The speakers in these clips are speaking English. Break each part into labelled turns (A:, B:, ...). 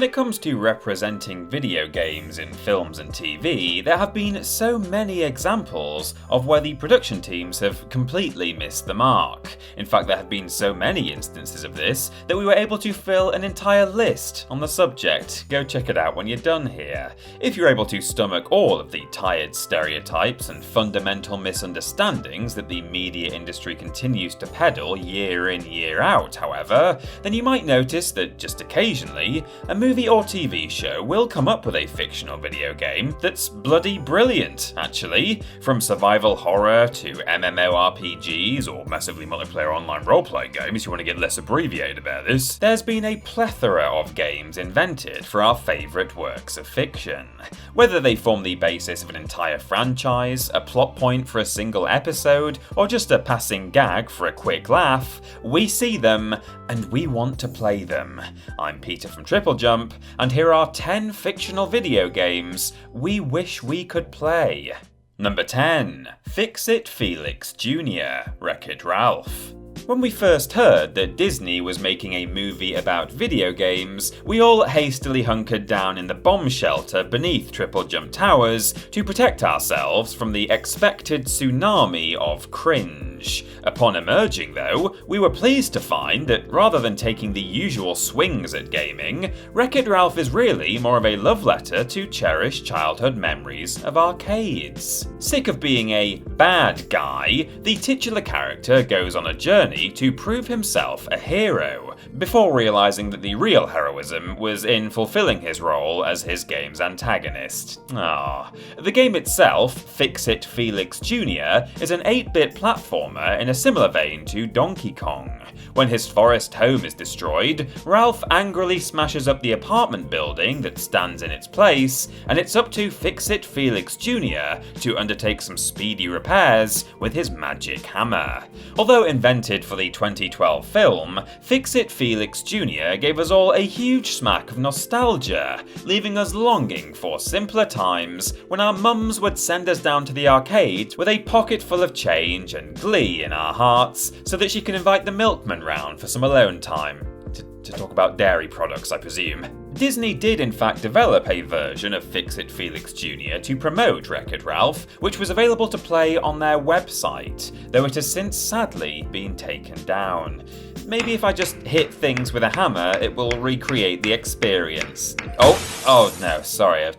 A: When it comes to representing video games in films and TV, there have been so many examples of where the production teams have completely missed the mark. In fact, there have been so many instances of this that we were able to fill an entire list on the subject. Go check it out when you're done here. If you're able to stomach all of the tired stereotypes and fundamental misunderstandings that the media industry continues to peddle year in, year out, however, then you might notice that just occasionally, a movie or TV show will come up with a fictional video game that's bloody brilliant, actually. From survival horror to MMORPGs or massively multiplayer online role-playing games, you want to get less abbreviated about this, there's been a plethora of games invented for our favourite works of fiction. Whether they form the basis of an entire franchise, a plot point for a single episode, or just a passing gag for a quick laugh, we see them and we want to play them. I'm Peter from TripleJump, and here are 10 fictional video games we wish we could play. Number 10. Fix-It Felix Jr. Wreck-It Ralph. When we first heard that Disney was making a movie about video games, we all hastily hunkered down in the bomb shelter beneath TripleJump Towers to protect ourselves from the expected tsunami of cringe. Upon emerging, though, we were pleased to find that rather than taking the usual swings at gaming, Wreck-It Ralph is really more of a love letter to cherished childhood memories of arcades. Sick of being a bad guy, the titular character goes on a journey to prove himself a hero, before realising that the real heroism was in fulfilling his role as his game's antagonist. The game itself, Fix-It Felix Jr., is an 8-bit platformer in a similar vein to Donkey Kong. When his forest home is destroyed, Ralph angrily smashes up the apartment building that stands in its place, and it's up to Fix-It Felix Jr. to undertake some speedy repairs with his magic hammer. Although invented for the 2012 film, Fix-It Felix Jr. gave us all a huge smack of nostalgia, leaving us longing for simpler times when our mums would send us down to the arcade with a pocket full of change and glee in our hearts so that she can invite the milkman round for some alone time. To talk about dairy products, I presume. Disney did in fact develop a version of Fix-It Felix Jr. to promote Wreck-It Ralph, which was available to play on their website, though it has since sadly been taken down. Maybe if I just hit things with a hammer, it will recreate the experience. Oh no, sorry.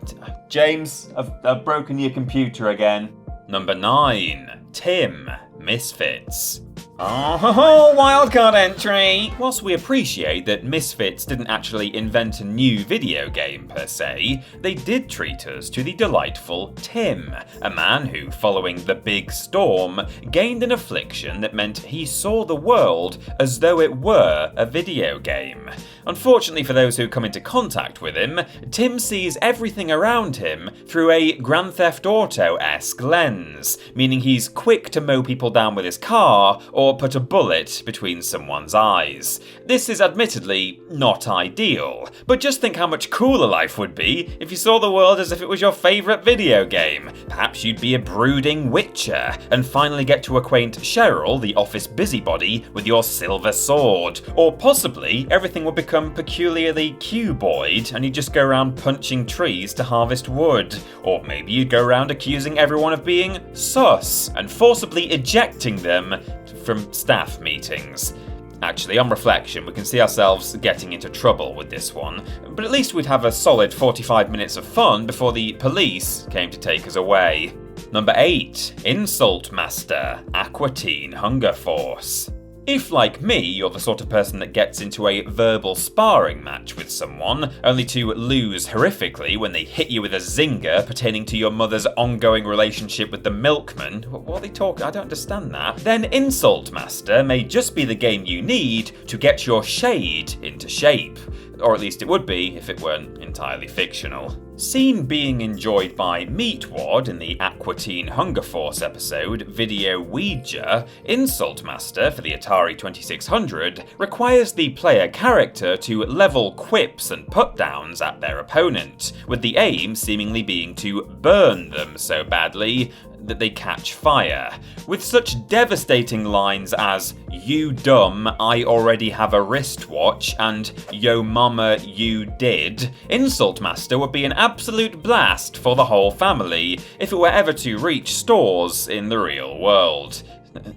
A: James, I've broken your computer again. Number 9. Tim, Misfits. Oh, wildcard entry! Whilst we appreciate that Misfits didn't actually invent a new video game per se, they did treat us to the delightful Tim, a man who, following the big storm, gained an affliction that meant he saw the world as though it were a video game. Unfortunately for those who come into contact with him, Tim sees everything around him through a Grand Theft Auto-esque lens, meaning he's quick to mow people down with his car or put a bullet between someone's eyes. This is admittedly not ideal, but just think how much cooler life would be if you saw the world as if it was your favourite video game. Perhaps you'd be a brooding witcher and finally get to acquaint Cheryl, the office busybody, with your silver sword. Or possibly everything would become peculiarly cuboid and you'd just go around punching trees to harvest wood. Or maybe you'd go around accusing everyone of being sus and forcibly ejecting them from staff meetings. Actually, on reflection, we can see ourselves getting into trouble with this one, but at least we'd have a solid 45 minutes of fun before the police came to take us away. Number 8. Insult Master, Aqua Teen Hunger Force. If, like me, you're the sort of person that gets into a verbal sparring match with someone, only to lose horrifically when they hit you with a zinger pertaining to your mother's ongoing relationship with the milkman, what are they talking? I don't understand that. Then Insult Master may just be the game you need to get your shade into shape. Or at least it would be if it weren't entirely fictional. Seen being enjoyed by Meatwad in the Aqua Teen Hunger Force episode Video Ouija, Insult Master for the Atari Atari 2600 requires the player character to level quips and put-downs at their opponent, with the aim seemingly being to burn them so badly that they catch fire, with such devastating lines as "You dumb, I already have a wristwatch," and "Yo mama, you did." Insult Master would be an absolute blast for the whole family if it were ever to reach stores in the real world.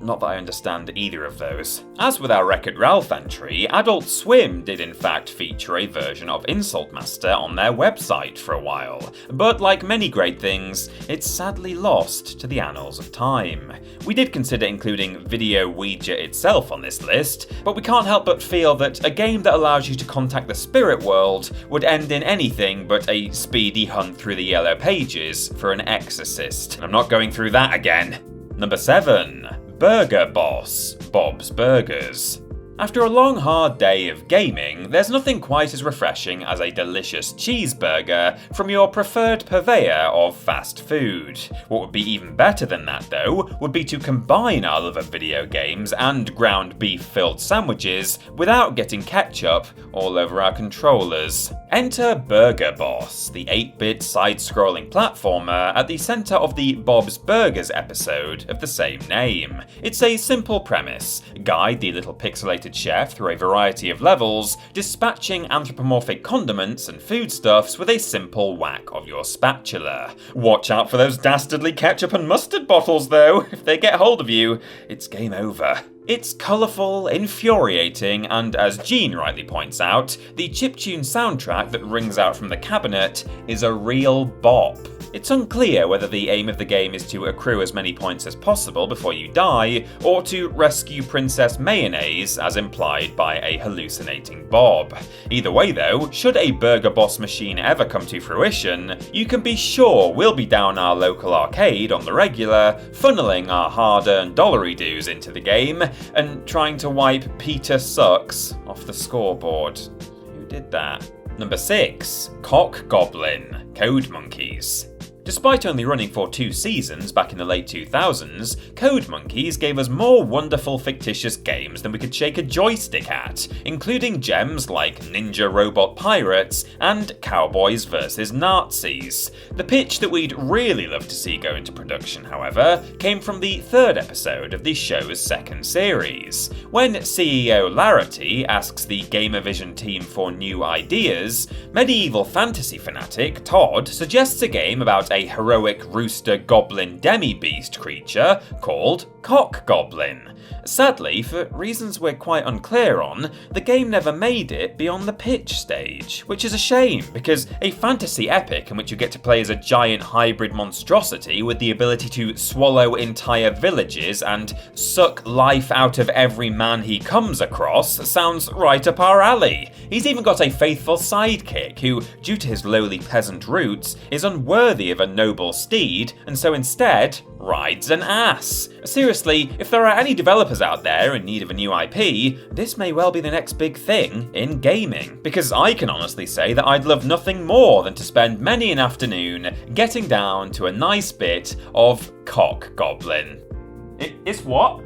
A: Not that I understand either of those. As with our Wreck-It Ralph entry, Adult Swim did in fact feature a version of Insult Master on their website for a while, but like many great things, it's sadly lost to the annals of time. We did consider including Video Ouija itself on this list, but we can't help but feel that a game that allows you to contact the spirit world would end in anything but a speedy hunt through the yellow pages for an exorcist. I'm not going through that again. Number 7. Burger Boss, Bob's Burgers. After a long, hard day of gaming, there's nothing quite as refreshing as a delicious cheeseburger from your preferred purveyor of fast food. What would be even better than that, though, would be to combine our love of video games and ground beef-filled sandwiches without getting ketchup all over our controllers. Enter Burger Boss, the 8-bit side-scrolling platformer at the centre of the Bob's Burgers episode of the same name. It's a simple premise: guide the little pixelated chef through a variety of levels, dispatching anthropomorphic condiments and foodstuffs with a simple whack of your spatula. Watch out for those dastardly ketchup and mustard bottles, though. If they get hold of you, it's game over. It's colourful, infuriating, and as Gene rightly points out, the chiptune soundtrack that rings out from the cabinet is a real bop. It's unclear whether the aim of the game is to accrue as many points as possible before you die, or to rescue Princess Mayonnaise as implied by a hallucinating Bob. Either way though, should a Burger Boss machine ever come to fruition, you can be sure we'll be down our local arcade on the regular, funneling our hard-earned dollary-doos into the game, and trying to wipe Peter Sucks off the scoreboard. Who did that? Number 6. Cock Goblin, Code Monkeys. Despite only running for 2 seasons back in the late 2000s, Code Monkeys gave us more wonderful fictitious games than we could shake a joystick at, including gems like Ninja Robot Pirates and Cowboys vs Nazis. The pitch that we'd really love to see go into production, however, came from the 3rd episode of the show's 2nd series. When CEO Larity asks the Gamervision team for new ideas, medieval fantasy fanatic Todd suggests a game about a heroic rooster goblin demi-beast creature called Cock Goblin. Sadly, for reasons we're quite unclear on, the game never made it beyond the pitch stage, which is a shame, because a fantasy epic in which you get to play as a giant hybrid monstrosity with the ability to swallow entire villages and suck life out of every man he comes across sounds right up our alley. He's even got a faithful sidekick who, due to his lowly peasant roots, is unworthy of a noble steed, and so instead rides an ass. Seriously, if there are any developers out there in need of a new IP, this may well be the next big thing in gaming. Because I can honestly say that I'd love nothing more than to spend many an afternoon getting down to a nice bit of Cock Goblin. It's what?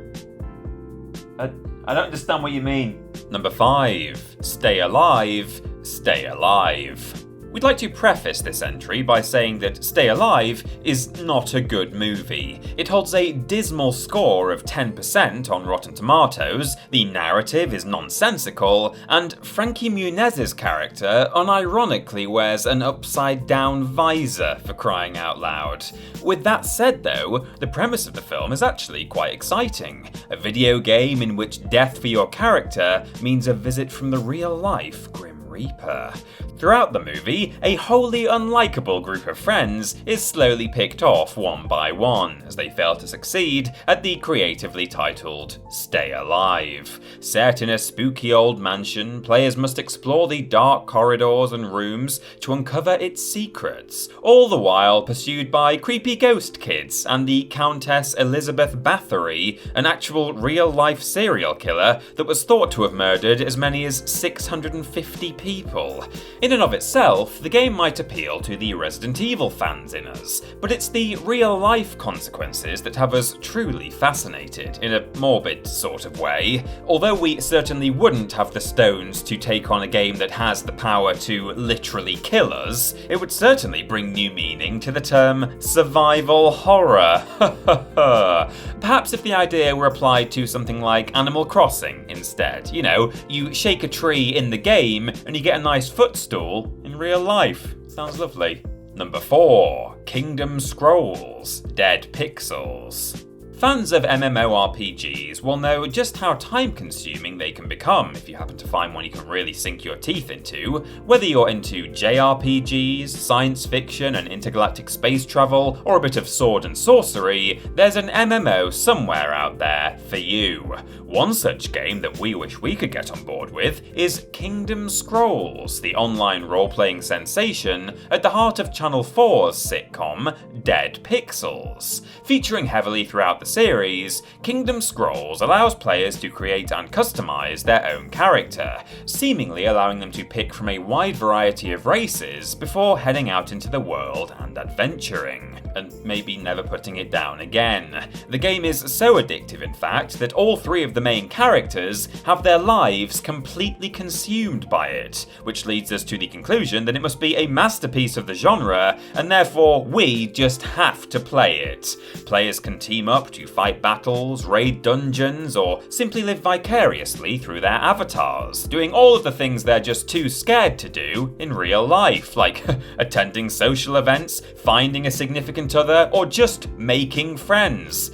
A: I don't understand what you mean. Number 5. Stay Alive, Stay Alive. We'd like to preface this entry by saying that Stay Alive is not a good movie. It holds a dismal score of 10% on Rotten Tomatoes, the narrative is nonsensical, and Frankie Muniz's character unironically wears an upside-down visor, for crying out loud. With that said though, the premise of the film is actually quite exciting. A video game in which death for your character means a visit from the real-life Grim Reaper. Throughout the movie, a wholly unlikable group of friends is slowly picked off one by one as they fail to succeed at the creatively titled Stay Alive. Set in a spooky old mansion, players must explore the dark corridors and rooms to uncover its secrets, all the while pursued by creepy ghost kids and the Countess Elizabeth Bathory, an actual real-life serial killer that was thought to have murdered as many as 650 people. In and of itself, the game might appeal to the Resident Evil fans in us, but it's the real-life consequences that have us truly fascinated, in a morbid sort of way. Although we certainly wouldn't have the stones to take on a game that has the power to literally kill us, it would certainly bring new meaning to the term survival horror. Perhaps if the idea were applied to something like Animal Crossing instead. You know, you shake a tree in the game and you get a nice footstool in real life. Sounds lovely. Number 4. Kingdom Scrolls. Dead Pixels. Fans of MMORPGs will know just how time-consuming they can become if you happen to find one you can really sink your teeth into. Whether you're into JRPGs, science fiction and intergalactic space travel, or a bit of sword and sorcery, there's an MMO somewhere out there for you. One such game that we wish we could get on board with is Kingdom Scrolls, the online role-playing sensation at the heart of Channel 4's sitcom Dead Pixels. Featuring heavily throughout the series, Kingdom Scrolls allows players to create and customize their own character, seemingly allowing them to pick from a wide variety of races before heading out into the world and adventuring, and maybe never putting it down again. The game is so addictive, in fact, that all 3 of the main characters have their lives completely consumed by it, which leads us to the conclusion that it must be a masterpiece of the genre, and therefore we just have to play it. Players can team up to fight battles, raid dungeons, or simply live vicariously through their avatars, doing all of the things they're just too scared to do in real life, like attending social events, finding a significant other, or just making friends.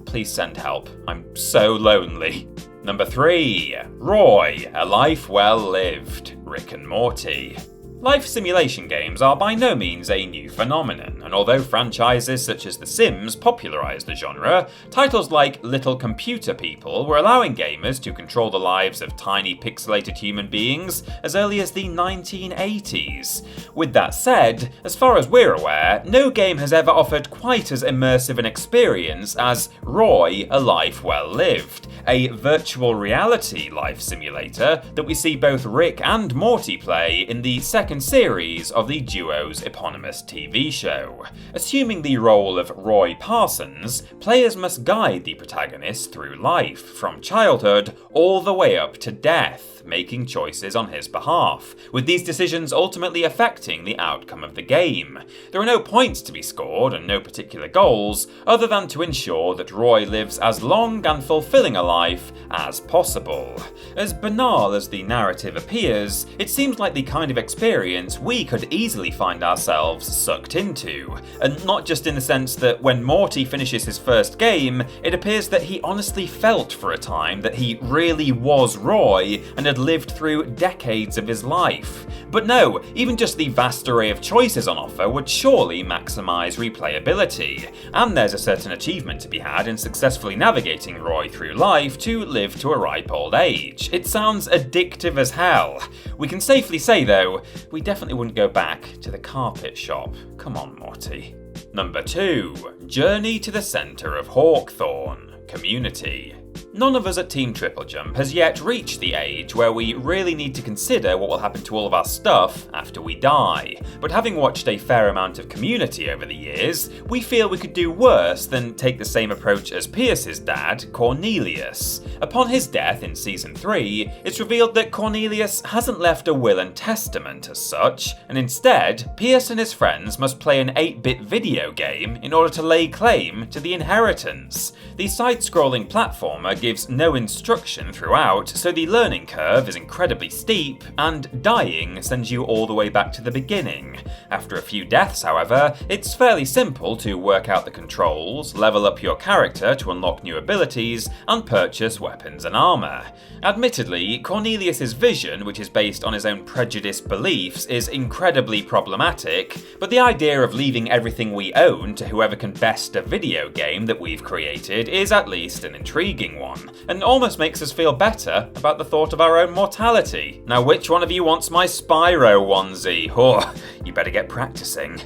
A: Please send help. I'm so lonely. Number 3. Roy, A Life Well Lived. Rick and Morty. Life simulation games are by no means a new phenomenon, and although franchises such as The Sims popularised the genre, titles like Little Computer People were allowing gamers to control the lives of tiny pixelated human beings as early as the 1980s. With that said, as far as we're aware, no game has ever offered quite as immersive an experience as Roy, A Life Well Lived, a virtual reality life simulator that we see both Rick and Morty play in the second series of the duo's eponymous TV show. Assuming the role of Roy Parsons, players must guide the protagonist through life, from childhood all the way up to death, making choices on his behalf, with these decisions ultimately affecting the outcome of the game. There are no points to be scored and no particular goals, other than to ensure that Roy lives as long and fulfilling a life as possible. As banal as the narrative appears, it seems like the kind of experience we could easily find ourselves sucked into, and not just in the sense that when Morty finishes his first game, it appears that he honestly felt for a time that he really was Roy and had lived through decades of his life. But no, even just the vast array of choices on offer would surely maximise replayability, and there's a certain achievement to be had in successfully navigating Roy through life to live to a ripe old age. It sounds addictive as hell. We can safely say though, we definitely wouldn't go back to the carpet shop. Come on, Morty. Number 2. Journey to the Centre of Hawkthorne. Community. None of us at Team TripleJump has yet reached the age where we really need to consider what will happen to all of our stuff after we die, but having watched a fair amount of Community over the years, we feel we could do worse than take the same approach as Pierce's dad, Cornelius. Upon his death in Season 3, it's revealed that Cornelius hasn't left a will and testament as such, and instead, Pierce and his friends must play an 8-bit video game in order to lay claim to the inheritance. The side-scrolling platformer gives no instruction throughout, so the learning curve is incredibly steep, and dying sends you all the way back to the beginning. After a few deaths, however, it's fairly simple to work out the controls, level up your character to unlock new abilities, and purchase weapons and armour. Admittedly, Cornelius's vision, which is based on his own prejudiced beliefs, is incredibly problematic, but the idea of leaving everything we own to whoever can best a video game that we've created is at least an intriguing one, and almost makes us feel better about the thought of our own mortality. Now, which one of you wants my Spyro onesie? Oh, you better get practicing.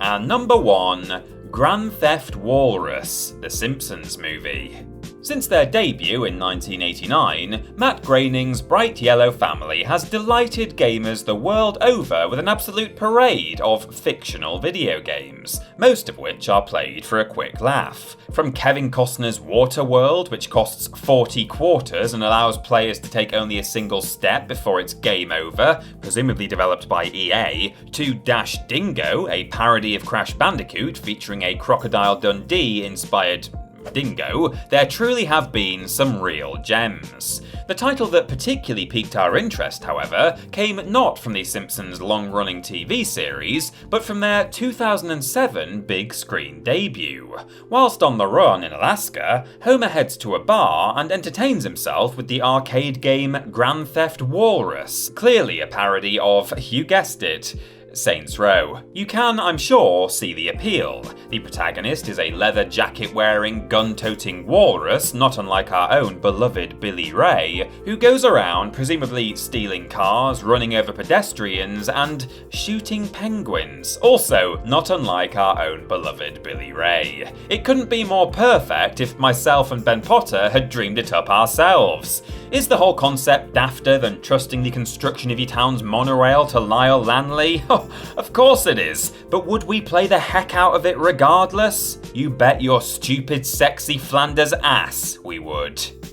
A: And number 1, Grand Theft Walrus, the Simpsons movie. Since their debut in 1989, Matt Groening's Bright Yellow family has delighted gamers the world over with an absolute parade of fictional video games, most of which are played for a quick laugh. From Kevin Costner's Waterworld, which costs 40 quarters and allows players to take only a single step before it's game over, presumably developed by EA, to Dash Dingo, a parody of Crash Bandicoot featuring a Crocodile Dundee-inspired Dingo, there truly have been some real gems. The title that particularly piqued our interest, however, came not from the Simpsons' long-running TV series, but from their 2007 big screen debut. Whilst on the run in Alaska, Homer heads to a bar and entertains himself with the arcade game Grand Theft Walrus, clearly a parody of, you guessed it, Saints Row. You can, I'm sure, see the appeal. The protagonist is a leather jacket-wearing, gun-toting walrus, not unlike our own beloved Billy Ray, who goes around presumably stealing cars, running over pedestrians, and shooting penguins. Also, not unlike our own beloved Billy Ray. It couldn't be more perfect if myself and Ben Potter had dreamed it up ourselves. Is the whole concept dafter than trusting the construction of your town's monorail to Lyle Lanley? Oh, of course it is, but would we play the heck out of it regardless? You bet your stupid sexy Flanders ass we would.